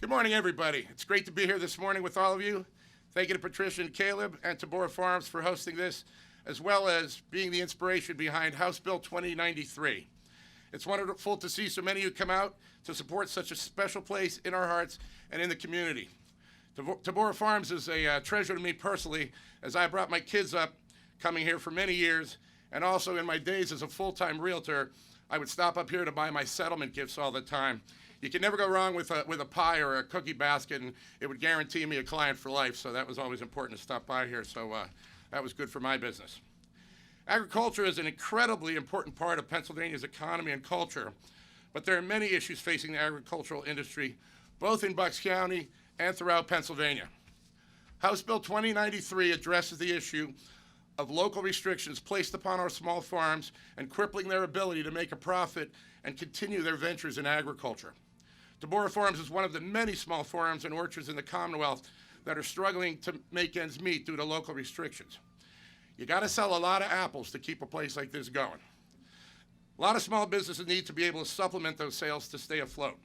Good morning, everybody. It's great to be here this morning with all of you. Thank you to Patricia and Caleb and Tabora Farms for hosting this, as well as being the inspiration behind House Bill 2093. It's wonderful to see so many of you come out to support such a special place in our hearts and in the community. Tabora Farms is a treasure to me personally, as I brought my kids up coming here for many years, and also in my days as a full-time realtor, I would stop up here to buy my settlement gifts all the time. You can never go wrong with a pie or a cookie basket, and it would guarantee me a client for life, so that was always important to stop by here, so that was good for my business. Agriculture is an incredibly important part of Pennsylvania's economy and culture, but there are many issues facing the agricultural industry, both in Bucks County and throughout Pennsylvania. House Bill 2093 addresses the issue of local restrictions placed upon our small farms and crippling their ability to make a profit and continue their ventures in agriculture. Tabora Farms is one of the many small farms and orchards in the Commonwealth that are struggling to make ends meet due to local restrictions. You got to sell a lot of apples to keep a place like this going. A lot of small businesses need to be able to supplement those sales to stay afloat.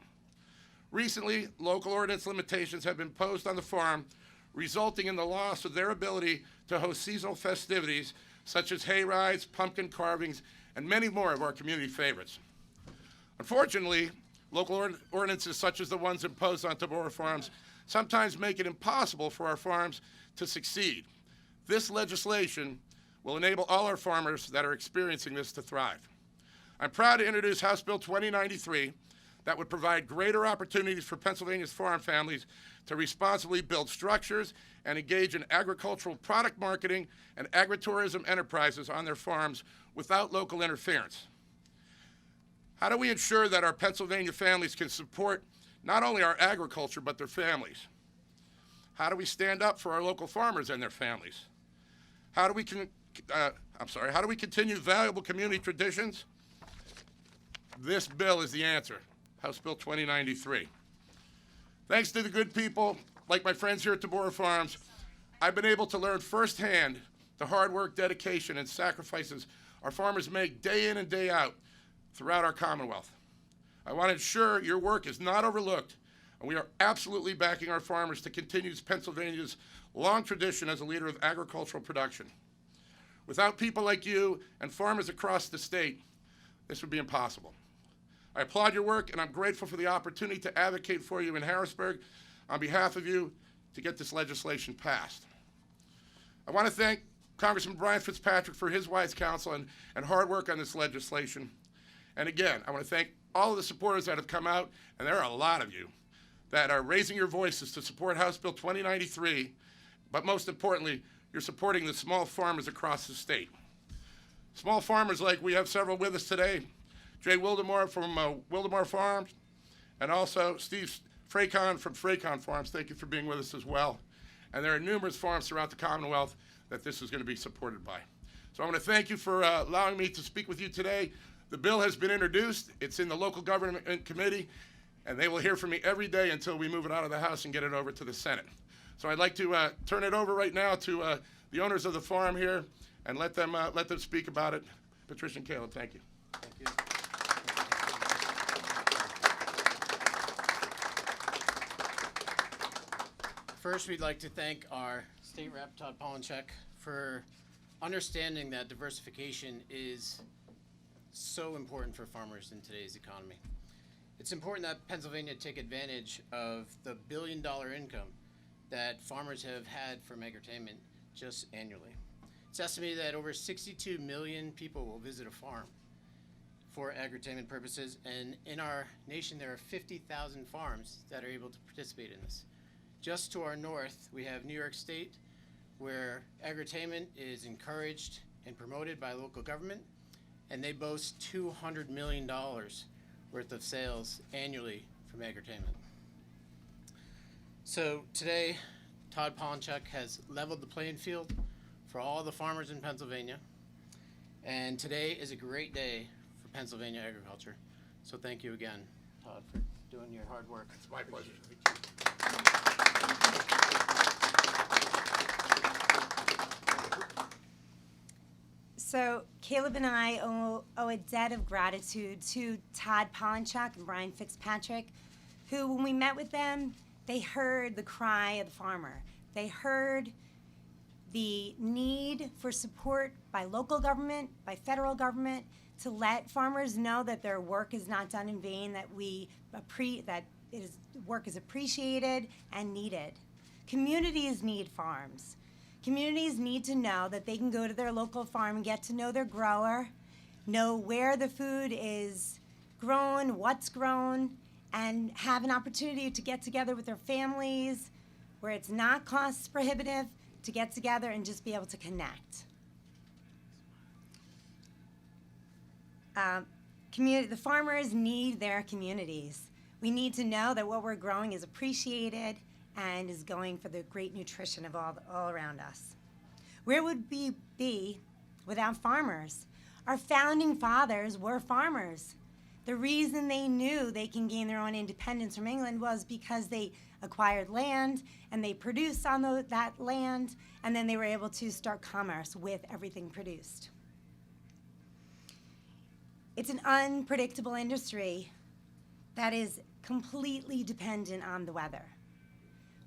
Recently, local ordinance limitations have been imposed on the farm, resulting in the loss of their ability to host seasonal festivities such as hayrides, pumpkin carvings, and many more of our community favorites. Unfortunately, local ordinances such as the ones imposed on Tabora Farms sometimes make it impossible for our farms to succeed. This legislation will enable all our farmers that are experiencing this to thrive. I'm proud to introduce House Bill 2093 that would provide greater opportunities for Pennsylvania's farm families to responsibly build structures and engage in agricultural product marketing and agritourism enterprises on their farms without local interference. How do we ensure that our Pennsylvania families can support not only our agriculture, but their families? How do we stand up for our local farmers and their families? How do we continue valuable community traditions? This bill is the answer, House Bill 2093. Thanks to the good people, like my friends here at Tabora Farms, I've been able to learn firsthand the hard work, dedication, and sacrifices our farmers make day in and day out throughout our Commonwealth. I want to ensure your work is not overlooked, and we are absolutely backing our farmers to continue Pennsylvania's long tradition as a leader of agricultural production. Without people like you and farmers across the state, this would be impossible. I applaud your work, and I'm grateful for the opportunity to advocate for you in Harrisburg on behalf of you to get this legislation passed. I want to thank Congressman Brian Fitzpatrick for his wise counsel and hard work on this legislation. And again, I want to thank all of the supporters that have come out, and there are a lot of you, that are raising your voices to support House Bill 2093, but most importantly, you're supporting the small farmers across the state. Small farmers like we have several with us today, Jay Wildemore from Wildemore Farms, and also Steve Fracon from Fracon Farms. Thank you for being with us as well. And there are numerous farms throughout the Commonwealth that this is going to be supported by. So I want to thank you for allowing me to speak with you today. The bill has been introduced. It's in the local government committee, and they will hear from me every day until we move it out of the House and get it over to the Senate. So I'd like to turn it over right now to the owners of the farm here and let them speak about it. Patricia and Caleb, thank you. Thank you. First, we'd like to thank our State Rep, Todd Polinchock, for understanding that diversification is so important for farmers in today's economy. It's important that Pennsylvania take advantage of the billion-dollar income that farmers have had from agritainment just annually. It's estimated that over 62 million people will visit a farm for agritainment purposes, and in our nation there are 50,000 farms that are able to participate in this. Just to our north, we have New York State, where agritainment is encouraged and promoted by local government, and they boast $200 million worth of sales annually from agritainment. So today, Todd Polinchock has leveled the playing field for all the farmers in Pennsylvania, and today is a great day for Pennsylvania agriculture. So thank you again, Todd, for doing your hard work. It's my pleasure. So Caleb and I owe a debt of gratitude to Todd Polinchock and Brian Fitzpatrick, who, when we met with them, They heard the cry of the farmer. They heard the need for support by local government, by federal government, to let farmers know that their work is not done in vain, that work is appreciated and needed. Communities need farms. Communities need to know that they can go to their local farm and get to know their grower, know where the food is grown, what's grown, and have an opportunity to get together with their families where it's not cost prohibitive, to get together and just be able to connect. The farmers need their communities. We need to know that what we're growing is appreciated and is going for the great nutrition of all around us. Where would we be without farmers? Our founding fathers were farmers. The reason they knew they can gain their own independence from England was because they acquired land and they produced on that land, and then they were able to start commerce with everything produced. It's an unpredictable industry that is completely dependent on the weather.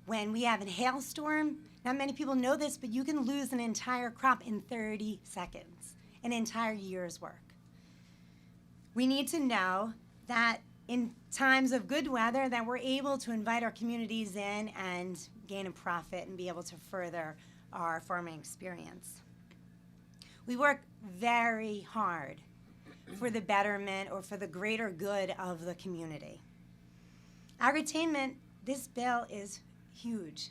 When we have a hailstorm, not many people know this, but you can lose an entire crop in 30 seconds, an entire year's work. We need to know that in times of good weather that we're able to invite our communities in and gain a profit and be able to further our farming experience. We work very hard for the betterment or for the greater good of the community. Agritainment, this bill is huge.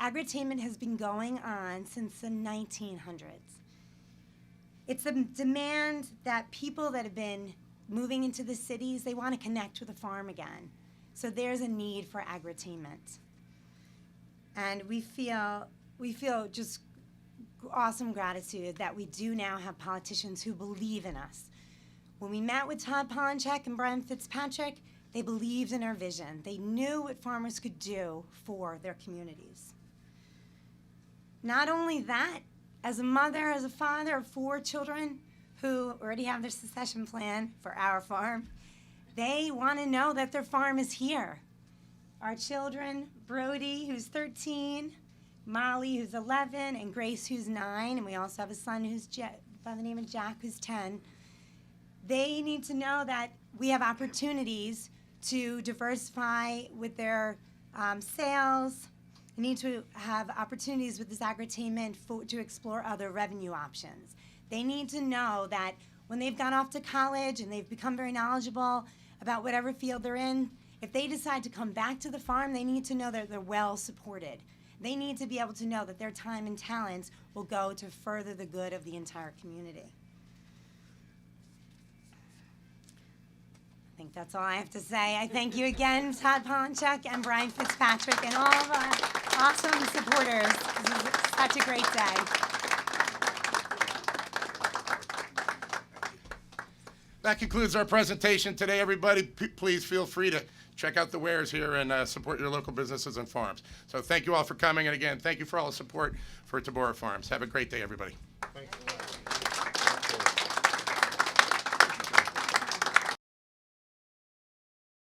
Agritainment has been going on since the 1900s. It's a demand that people that have been moving into the cities, they want to connect with a farm again. So there's a need for agritainment. And we feel just awesome gratitude that we do now have politicians who believe in us. When we met with Todd Polinchock and Brian Fitzpatrick, they believed in our vision. They knew what farmers could do for their communities. Not only that, as a mother, as a father of 4 children who already have their succession plan for our farm, they want to know that their farm is here. Our children, Brody, who's 13, Molly, who's 11, and Grace, who's 9, and we also have a son who's by the name of Jack, who's 10. They need to know that we have opportunities to diversify with their sales. They need to have opportunities with this agritainment to explore other revenue options. They need to know that when they've gone off to college and they've become very knowledgeable about whatever field they're in, if they decide to come back to the farm, they need to know that they're well supported. They need to be able to know that their time and talents will go to further the good of the entire community. I think that's all I have to say. I thank you again, Todd Polinchock and Brian Fitzpatrick, and all of our awesome supporters. This is such a great day. That concludes our presentation today, everybody. Please feel free to check out the wares here and support your local businesses and farms. So thank you all for coming, and again, thank you for all the support for Tabora Farms. Have a great day, everybody. Thank you.